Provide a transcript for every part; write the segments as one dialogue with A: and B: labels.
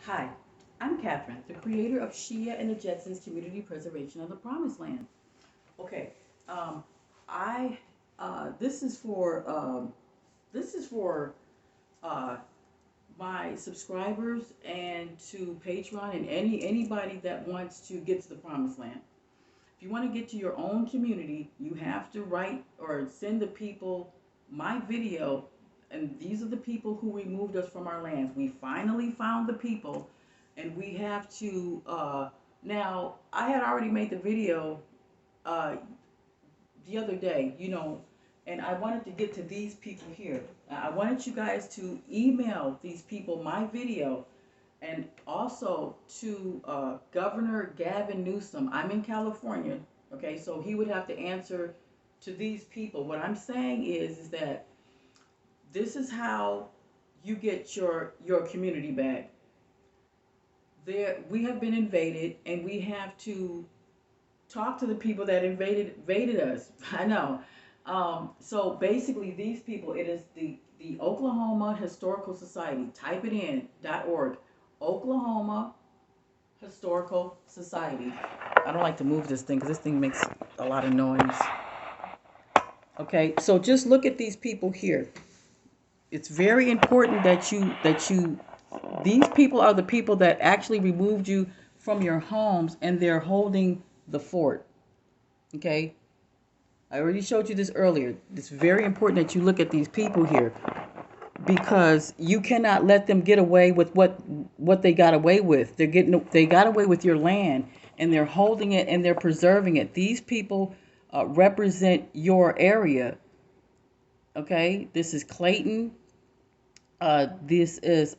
A: Hi, I'm Catherine, the creator of Shia and the Jetsons Community Preservation of the Promised Land. Okay, um, I this is for uh, my subscribers and to Patreon and anybody that wants to get to the Promised Land. If you want to get to your own community, you have to write or send the people my video. And these are the people who removed us from our lands. We finally found the people, and we have to. Now, I had already made the video uh, the other day, and I wanted to get to these people here. I wanted you guys to email these people my video and also to Governor Gavin Newsom. I'm in California, okay, so he would have to answer to these people. What I'm saying is that this is how you get your community back. There, we have been invaded, and we have to talk to the people that invaded us. I know. So basically, these people, it is the Oklahoma Historical Society. Type it in .org. Oklahoma Historical Society. I don't like to move this thing because this thing makes a lot of noise. Okay, so just look at these people here. It's very important that you these people are the people that actually removed you from your homes, and they're holding the fort. Okay? I already showed you this earlier. It's very important that you look at these people here, because you cannot let them get away with what they got away with. They got away with your land, and they're holding it and they're preserving it. These people represent your area. Okay, this is Clayton. This is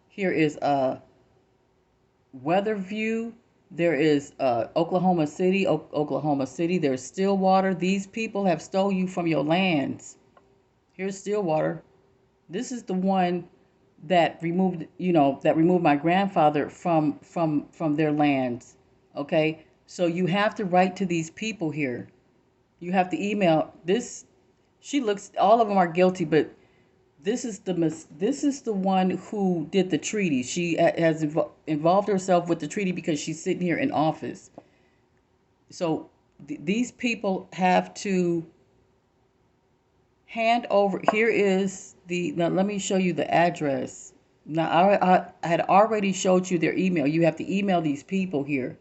A: here is Weatherview. There is Oklahoma City, Oklahoma City. There's Stillwater. These people have stole you from your lands. Here's Stillwater. This is the one that removed my grandfather from their lands. Okay, so you have to write to these people here. You have to email this. She looks. All of them are guilty, but this is the one who did the treaty. She has involved herself with the treaty because she's sitting here in office. So these people have to hand over. Here is the. Now let me show you the address. Now I had already showed you their email. You have to email these people here.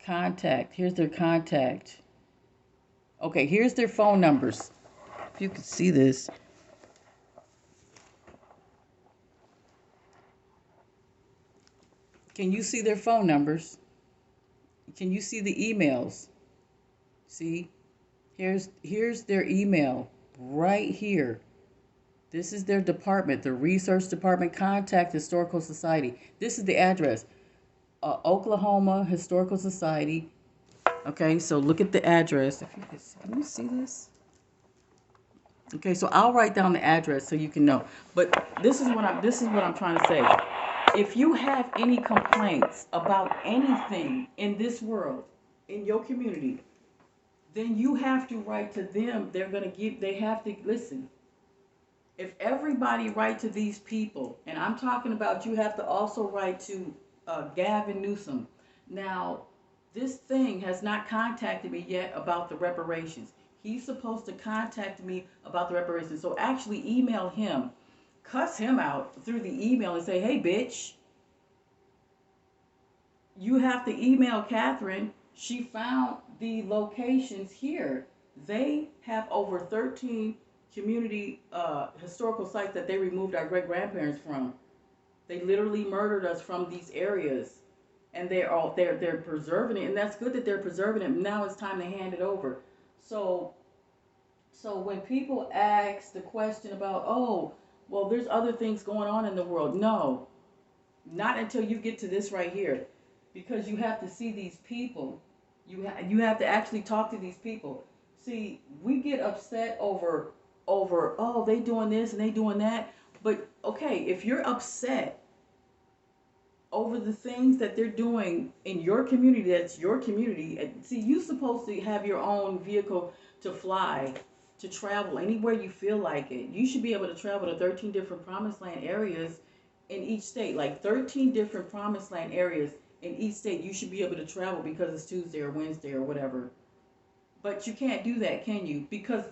A: Contact. Here's their contact. Okay, here's their phone numbers. If you could see this. Can you see their phone numbers? Can you see the emails? See? Here's their email right here. This is their department, the research department. Contact Historical Society. This is the address. Oklahoma Historical Society. Okay, so look at the address. If you can you see this? Okay, so I'll write down the address so you can know. But this is what I'm trying to say. If you have any complaints about anything in this world, in your community, then you have to write to them. They have to listen. If everybody write to these people, and I'm talking about, you have to also write to Gavin Newsom. Now, this thing has not contacted me yet about the reparations. He's supposed to contact me about the reparations. So actually email him, cuss him out through the email and say, hey, bitch, you have to email Catherine. She found the locations here. They have over 13 community historical sites that they removed our great grandparents from. They literally murdered us from these areas, and they're preserving it, and that's good that they're preserving it. Now it's time to hand it over. So so when people ask the question about, oh, well, there's other things going on in the world. No, not until you get to this right here, because you have to see these people. You have to actually talk to these people. See, we get upset over oh, they doing this and they doing that. But okay, if you're upset over the things that they're doing in your community, that's your community. And see, you're supposed to have your own vehicle to fly, to travel anywhere you feel like it. You should be able to travel to 13 different promised land areas in each state, like 13 different promised land areas in each state. You should be able to travel because it's Tuesday or Wednesday or whatever. But you can't do that, can you? Because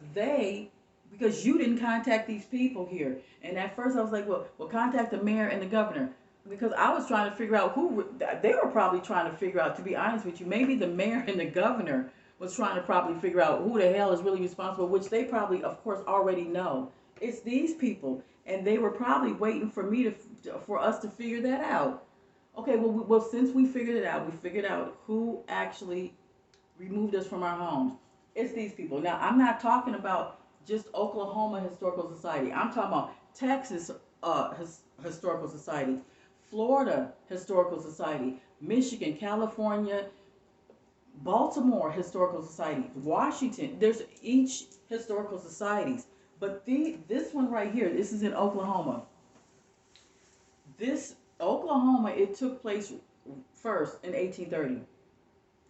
A: you didn't contact these people here. And at first I was like, well, contact the mayor and the governor. Because I was trying to figure out they were probably trying to figure out, to be honest with you, maybe the mayor and the governor was trying to probably figure out who the hell is really responsible, which they probably, of course, already know. It's these people. And they were probably waiting for for us to figure that out. Okay, well, since we figured it out, we figured out who actually removed us from our homes. It's these people. Now, I'm not talking about just Oklahoma Historical Society. I'm talking about Texas Historical Society, Florida Historical Society, Michigan, California, Baltimore Historical Society, Washington. There's each historical societies. But this one right here, this is in Oklahoma. This Oklahoma, it took place first in 1830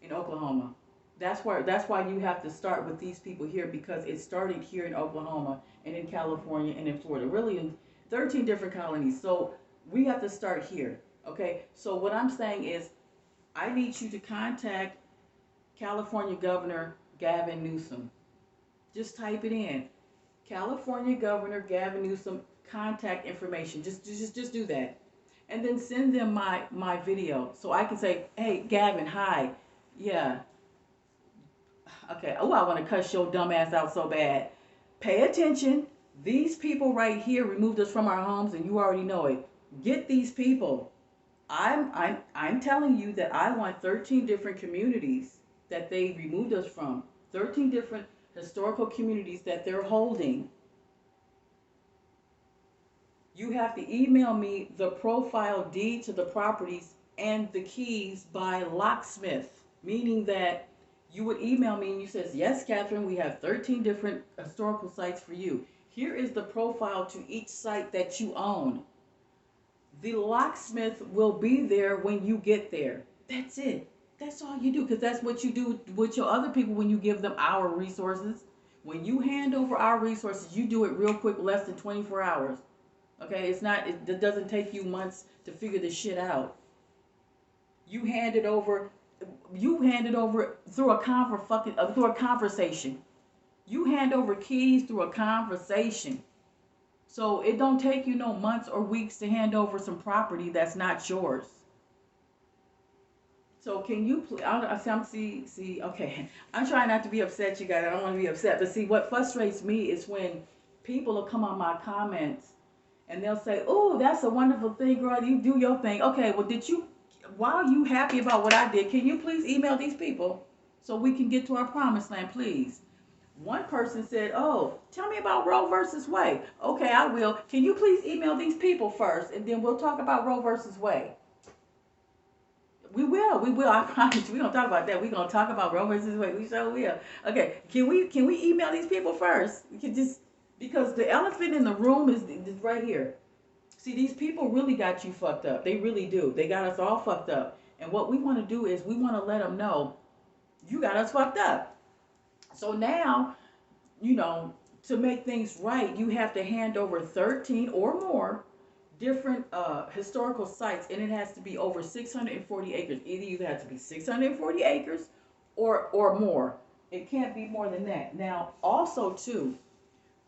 A: in Oklahoma. That's why you have to start with these people here, because it started here in Oklahoma and in California and in Florida, really in 13 different colonies. So we have to start here. Okay. So what I'm saying is, I need you to contact California Governor Gavin Newsom. Just type it in. California Governor Gavin Newsom contact information. Just do that. And then send them my video so I can say, hey, Gavin, hi. Yeah. Okay. Oh, I want to cuss your dumb ass out so bad. Pay attention. These people right here removed us from our homes, and you already know it. Get these people. I'm telling you that I want 13 different communities that they removed us from. 13 different historical communities that they're holding. You have to email me the profile deed to the properties and the keys by locksmith, meaning that you would email me and you says, yes, Catherine, we have 13 different historical sites for you. Here is the profile to each site that you own. The locksmith will be there when you get there. That's it. That's all you do, because that's what you do with your other people when you give them our resources. When you hand over our resources, you do it real quick, less than 24 hours. Okay, it doesn't take you months to figure this shit out. You hand it over through a conversation. You hand over keys through a conversation. So it don't take you no months or weeks to hand over some property that's not yours. So can you please, okay, I'm trying not to be upset, you guys. I don't want to be upset. But see, what frustrates me is when people will come on my comments and they'll say, oh, that's a wonderful thing, girl. You do your thing. Okay, well, while you happy about what I did, can you please email these people so we can get to our promised land, please? One person said, oh, tell me about Roe versus Wade. Okay, I will. Can you please email these people first, and then we'll talk about Roe versus Wade? We will. I promise you. We don't talk about that. We're gonna talk about Roe versus Wade. We sure will. Okay. Can we email these people first? We can just, because the elephant in the room is right here. See, these people really got you fucked up. They really do. They got us all fucked up. And what we want to do is we want to let them know you got us fucked up. So now, to make things right, you have to hand over 13 or more different historical sites, and it has to be over 640 acres. Either you have to be 640 acres or more. It can't be more than that. Now, also too,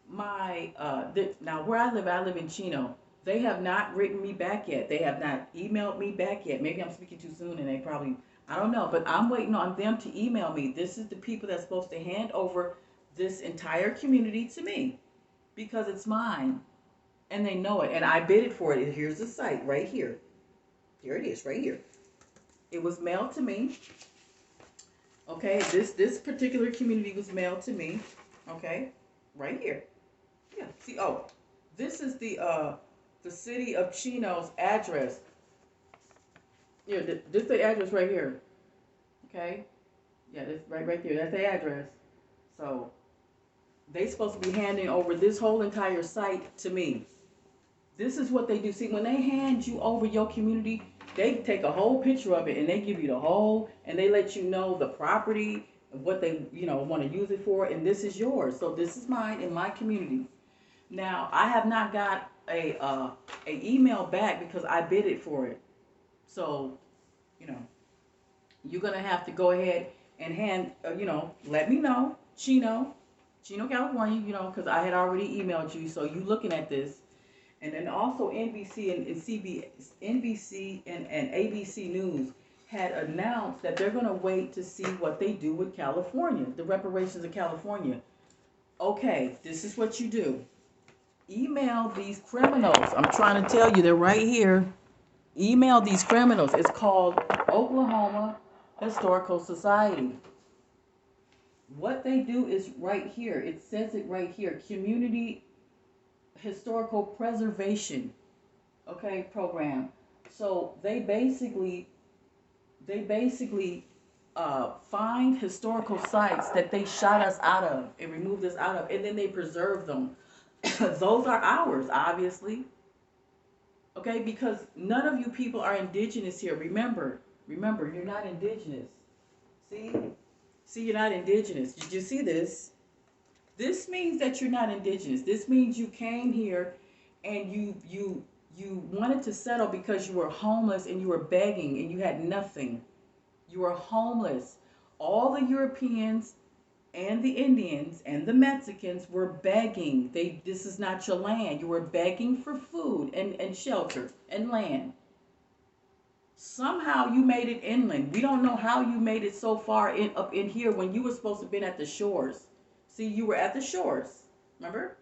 A: now where I live in Chino. They have not written me back yet. They have not emailed me back yet. Maybe I'm speaking too soon, and they probably, I don't know, but I'm waiting on them to email me. This is the people that's supposed to hand over this entire community to me, because it's mine. And they know it, and I bid it for it. Here's the site right here. Here it is, right here. It was mailed to me. Okay, this particular community was mailed to me. Okay, right here. Yeah. See, this is the City of Chino's address. Yeah, this is the address right here. Okay. Yeah, this right there. That's the address. So they supposed to be handing over this whole entire site to me. This is what they do. See, when they hand you over your community, they take a whole picture of it and they give you the whole, and they let you know the property, what they, want to use it for, and this is yours. So this is mine in my community. Now, I have not got a email back because I bid it for it. So, you know, you're gonna have to go ahead and let me know, Chino, California, because I had already emailed you. So you looking at this, and then also NBC and NBC and ABC News had announced that they're gonna wait to see what they do with California, the reparations of California. Okay, this is what you do. Email these criminals. I'm trying to tell you, they're right here. Email these criminals. It's called Oklahoma Historical Society. What they do is right here. It says it right here. Community Historical Preservation, okay, program. So they basically find historical sites that they shot us out of and removed us out of, and then they preserve them. Those are ours, obviously. Okay, because none of you people are indigenous here. Remember, you're not indigenous. See? See, you're not indigenous. Did you see this? This means that you're not indigenous. This means you came here and you wanted to settle because you were homeless and you were begging and you had nothing. You were homeless. All the Europeans and the Indians and the Mexicans were begging. This is not your land. You were begging for food and shelter and land. Somehow you made it inland. We don't know how you made it so far up in here when you were supposed to have been at the shores. See, you were at the shores. Remember?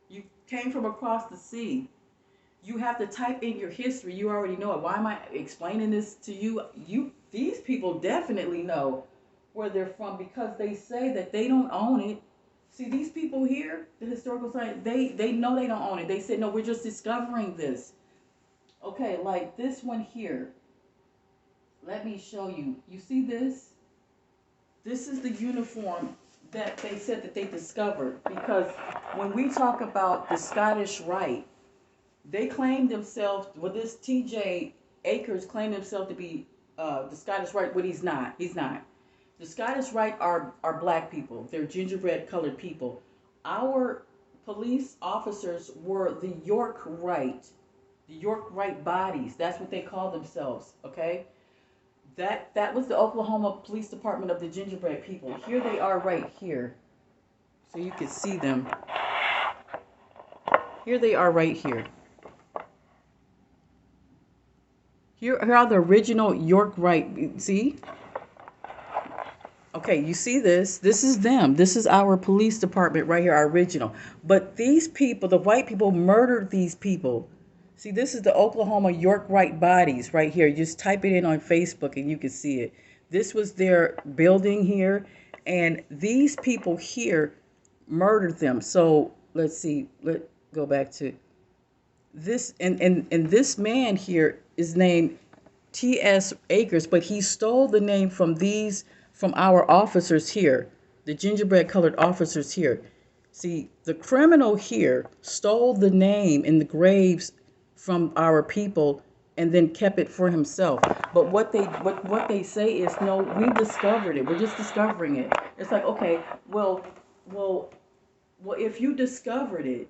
A: You came from across the sea. You have to type in your history. You already know it. Why am I explaining this to you? These people definitely know where they're from because they say that they don't own it. See, these people here, the historical site, they know they don't own it. They said, no, we're just discovering this. Okay, like this one here. Let me show you. You see this? This is the uniform that they said that they discovered, because when we talk about the Scottish Rite, they claim themselves, well, this TJ Akers claimed himself to be the Scottish Rite, but he's not. He's not. The Scottish Rite are black people. They're gingerbread colored people. Our police officers were the York Rite. The York Rite bodies. That's what they call themselves. Okay? That was the Oklahoma Police Department of the gingerbread people. Here they are right here. So you can see them. Here they are right here. Here are the original York Rite. See? Okay, you see this? This is them. This is our police department right here, our original. But these people, the white people, murdered these people. See, this is the Oklahoma York Rite bodies right here. Just type it in on Facebook and you can see it. This was their building here, and these people here murdered them. So let's see. Let's go back to this. And this man here is named T.S. Akers, but he stole the name from our officers here, the gingerbread colored officers here. See, the criminal here stole the name in the graves from our people and then kept it for himself. But what they say is, no, we discovered it. We're just discovering it. It's like, okay, well, if you discovered it,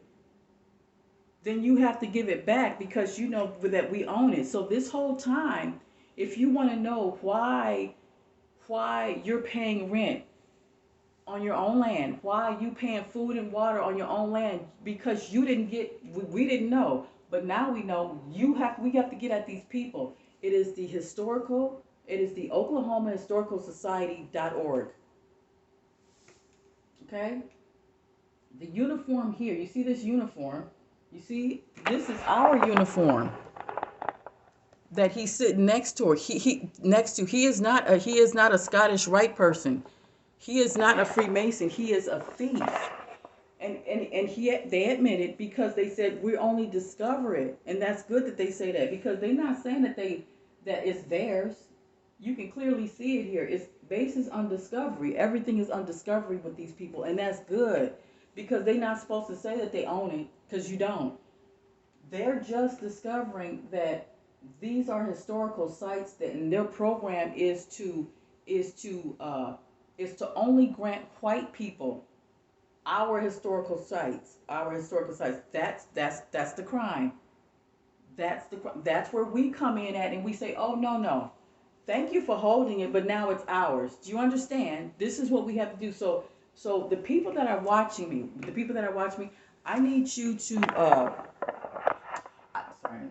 A: then you have to give it back because you know that we own it. So this whole time, if you want to know why you're paying rent on your own land, why you paying food and water on your own land, because you didn't we didn't know, but now we know. We have to get at these people. It is the Oklahoma Historical Society.org. Okay? The uniform here, you see this uniform? You see, this is our uniform that he's sitting next to. He is not a Scottish Rite person. He is not a Freemason. He is a thief. And they admit it because they said we only discover it, and that's good that they say that, because they're not saying that it's theirs. You can clearly see it here. It's basis on discovery. Everything is on discovery with these people, and that's good because they're not supposed to say that they own it, because you don't. They're just discovering that these are historical sites that, and their program is to only grant white people our historical sites, our historical sites. That's the crime. That's where we come in at, and we say, oh no, no, thank you for holding it, but now it's ours. Do you understand? This is what we have to do. So the people that are watching me, I need you to sorry.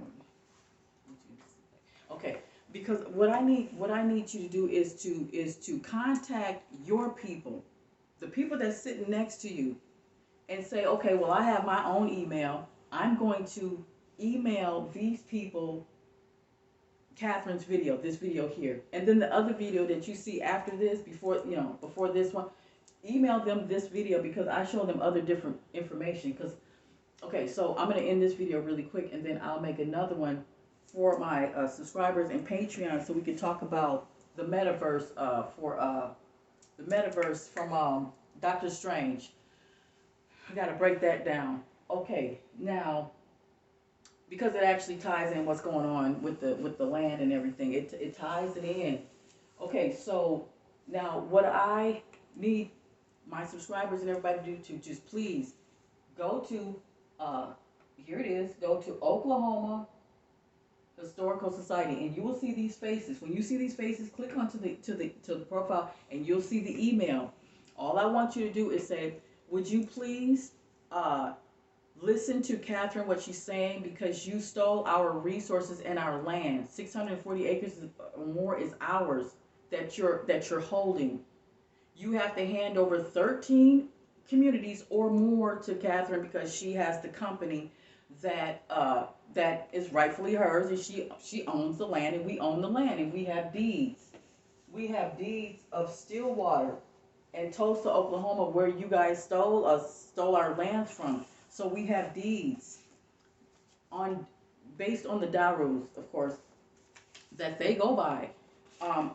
A: Okay, because what I need you to do is to contact your people, the people that's sitting next to you, and say, okay, well, I have my own email. I'm going to email these people Catherine's video, this video here, and then the other video that you see after this, before this one, email them this video because I show them other different information. Because okay, so I'm gonna end this video really quick, and then I'll make another one for my subscribers and Patreon, so we can talk about the metaverse the metaverse from Doctor Strange. I gotta break that down. Okay, now because it actually ties in what's going on with the land and everything. It ties it in. Okay, so now what I need my subscribers and everybody to do to just please go to here it is. Go to Oklahoma Historical Society, and you will see these faces. When you see these faces, click onto the profile, and you'll see the email. All I want you to do is say, would you please listen to Catherine, what she's saying, because you stole our resources and our land. 640 acres or more is ours that you're holding. You have to hand over 13 communities or more to Catherine because she has the company that is rightfully hers, and she owns the land, and we own the land, and we have deeds. We have deeds of Stillwater and Tulsa, Oklahoma, where you guys stole our lands from. So we have deeds based on the Darus, of course, that they go by.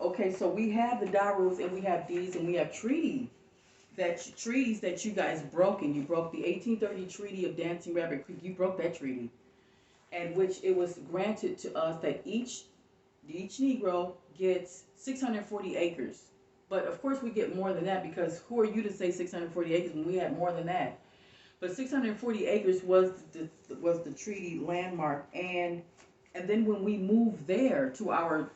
A: Okay, so we have the Darus, and we have deeds, and we have treaties that you guys broke, and you broke the 1830 Treaty of Dancing Rabbit Creek. You broke that treaty, and which it was granted to us that each Negro gets 640 acres. But of course we get more than that, because who are you to say 640 acres when we had more than that? But 640 acres was the treaty landmark, and then when we moved there to our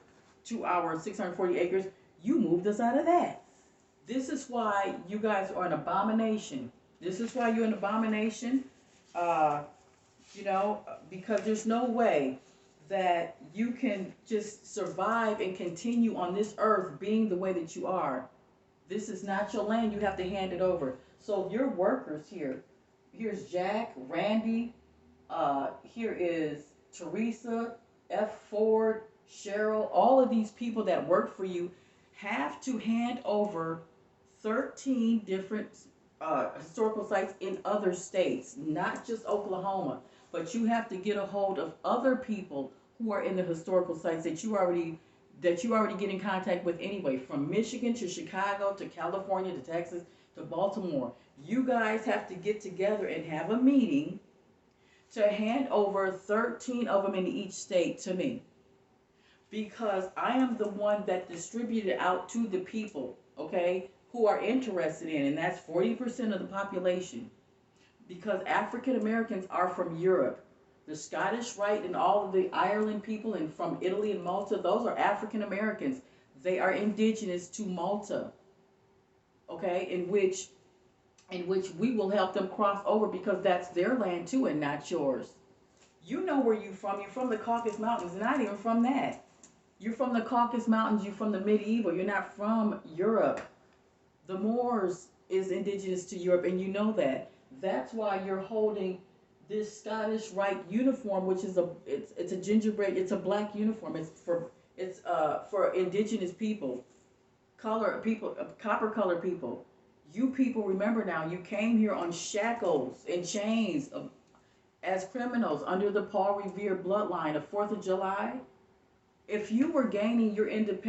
A: 640 acres, you moved us out of that. This is why you guys are an abomination. This is why you're an abomination. Because there's no way that you can just survive and continue on this earth being the way that you are. This is not your land. You have to hand it over. So your workers here, here's Jack, Randy, here is Teresa, F. Ford, Cheryl, all of these people that work for you have to hand over 13 different historical sites in other states, not just Oklahoma, but you have to get a hold of other people who are in the historical sites that you already get in contact with anyway, from Michigan to Chicago to California to Texas to Baltimore. You guys have to get together and have a meeting to hand over 13 of them in each state to me, because I am the one that distributed out to the people, okay, who are interested in, and that's 40% of the population, because African Americans are from Europe. The Scottish Rite and all of the Ireland people and from Italy and Malta, those are African Americans. They are indigenous to Malta, okay, in which we will help them cross over, because that's their land too and not yours. You know where you're from. You're from the Caucasus Mountains, not even from that. You're from the Caucasus Mountains. You're from the medieval. You're not from Europe. The Moors is indigenous to Europe, and you know that. That's why you're holding this Scottish Rite uniform, which is it's a gingerbread, it's a black uniform. It's for indigenous people, copper color people. You people, remember now, you came here on shackles and chains as criminals under the Paul Revere bloodline of 4th of July. If you were gaining your independence